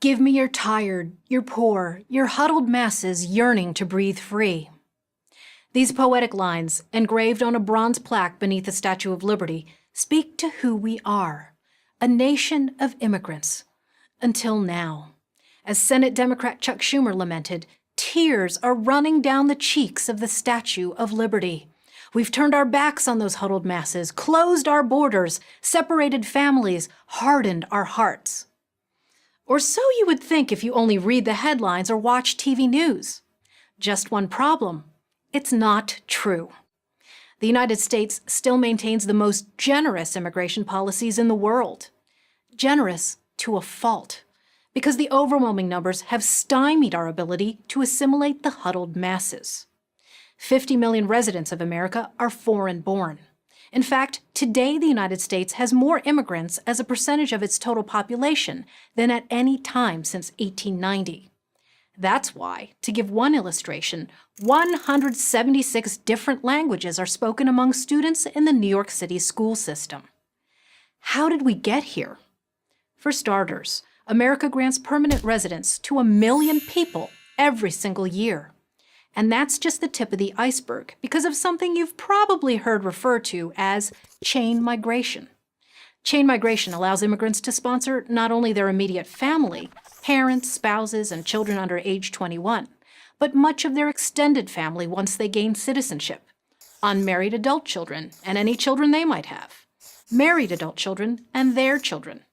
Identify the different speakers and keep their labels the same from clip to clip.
Speaker 1: Give me your tired, your poor, your huddled masses yearning to breathe free. These poetic lines, engraved on a bronze plaque beneath the Statue of Liberty, speak to who we are, a nation of immigrants. Until now. As Senate Democrat Chuck Schumer lamented, tears are running down the cheeks of the Statue of Liberty. We've turned our backs on those huddled masses, closed our borders, separated families, hardened our hearts. Or so you would think if you only read the headlines or watch TV news. Just one problem. It's not true. The United States still maintains the most generous immigration policies in the world. Generous to a fault, because the overwhelming numbers have stymied our ability to assimilate the huddled masses. 50 million residents of America are foreign-born. In fact, today the United States has more immigrants as a percentage of its total population than at any time since 1890. That's why, to give one illustration, 176 different languages are spoken among students in the New York City school system. How did we get here? For starters, America grants permanent residence to 1 million people every single year. And that's just the tip of the iceberg because of something you've probably heard referred to as chain migration. Chain migration allows immigrants to sponsor not only their immediate family, parents, spouses, and children under age 21, but much of their extended family once they gain citizenship, unmarried adult children and any children they might have, married adult children and their children,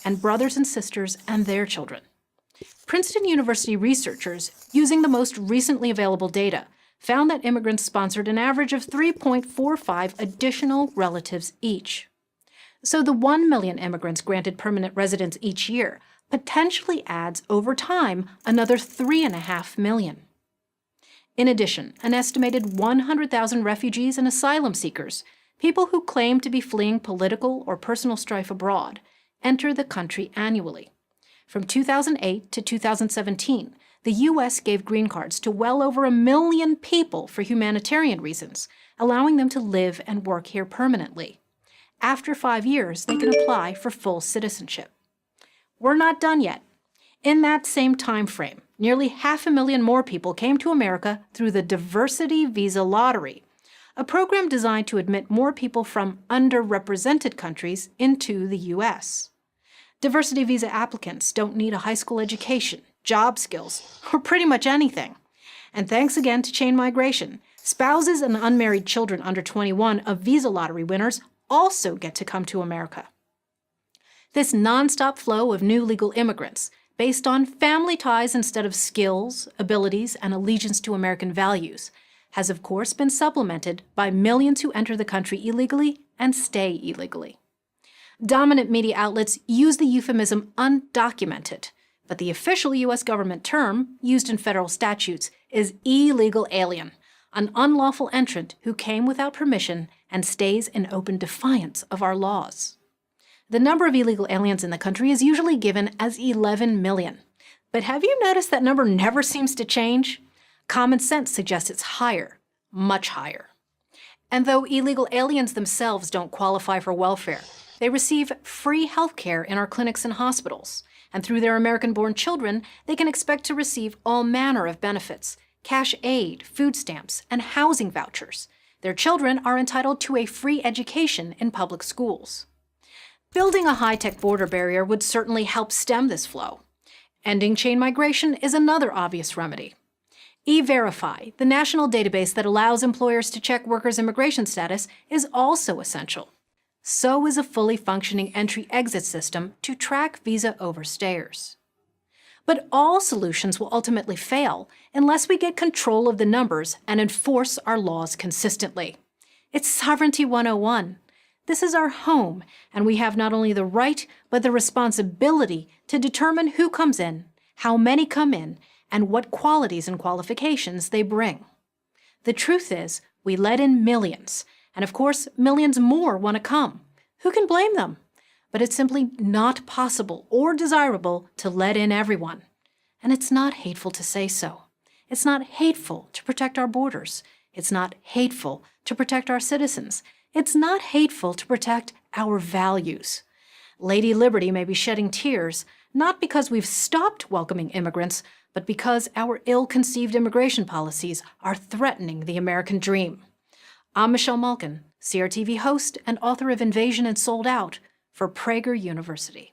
Speaker 1: and brothers and sisters and their children. Princeton University researchers, using the most recently available data, found that immigrants sponsored an average of 3.45 additional relatives each. So the 1 million immigrants granted permanent residence each year potentially adds, over time, another 3.5 million. In addition, an estimated 100,000 refugees and asylum seekers, people who claim to be fleeing political or personal strife abroad, enter the country annually. From 2008 to 2017, the U.S. gave green cards to well over 1 million people for humanitarian reasons, allowing them to live and work here permanently. After 5 years, they can apply for full citizenship. We're not done yet. In that same time frame, nearly 500,000 more people came to America through the Diversity Visa Lottery, a program designed to admit more people from underrepresented countries into the U.S. Diversity visa applicants don't need a high school education, job skills, or pretty much anything. And thanks again to chain migration, spouses and unmarried children under 21 of visa lottery winners also get to come to America. This nonstop flow of new legal immigrants, based on family ties instead of skills, abilities, and allegiance to American values, has of course been supplemented by millions who enter the country illegally and stay illegally. Dominant media outlets use the euphemism undocumented, but the official U.S. government term, used in federal statutes, is illegal alien, an unlawful entrant who came without permission and stays in open defiance of our laws. The number of illegal aliens in the country is usually given as 11 million. But have you noticed that number never seems to change? Common sense suggests it's higher, much higher. And though illegal aliens themselves don't qualify for welfare, they receive free health care in our clinics and hospitals. And through their American-born children, they can expect to receive all manner of benefits, cash aid, food stamps, and housing vouchers. Their children are entitled to a free education in public schools. Building a high-tech border barrier would certainly help stem this flow. Ending chain migration is another obvious remedy. E-Verify, the national database that allows employers to check workers' immigration status, is also essential. So is a fully functioning entry-exit system to track visa overstayers. But all solutions will ultimately fail unless we get control of the numbers and enforce our laws consistently. It's Sovereignty 101. This is our home, and we have not only the right, but the responsibility to determine who comes in, how many come in, and what qualities and qualifications they bring. The truth is, we let in millions, and of course, millions more want to come. Who can blame them? But it's simply not possible or desirable to let in everyone. And it's not hateful to say so. It's not hateful to protect our borders. It's not hateful to protect our citizens. It's not hateful to protect our values. Lady Liberty may be shedding tears, not because we've stopped welcoming immigrants, but because our ill-conceived immigration policies are threatening the American dream. I'm Michelle Malkin, CRTV host and author of Invasion and Sold Out for Prager University.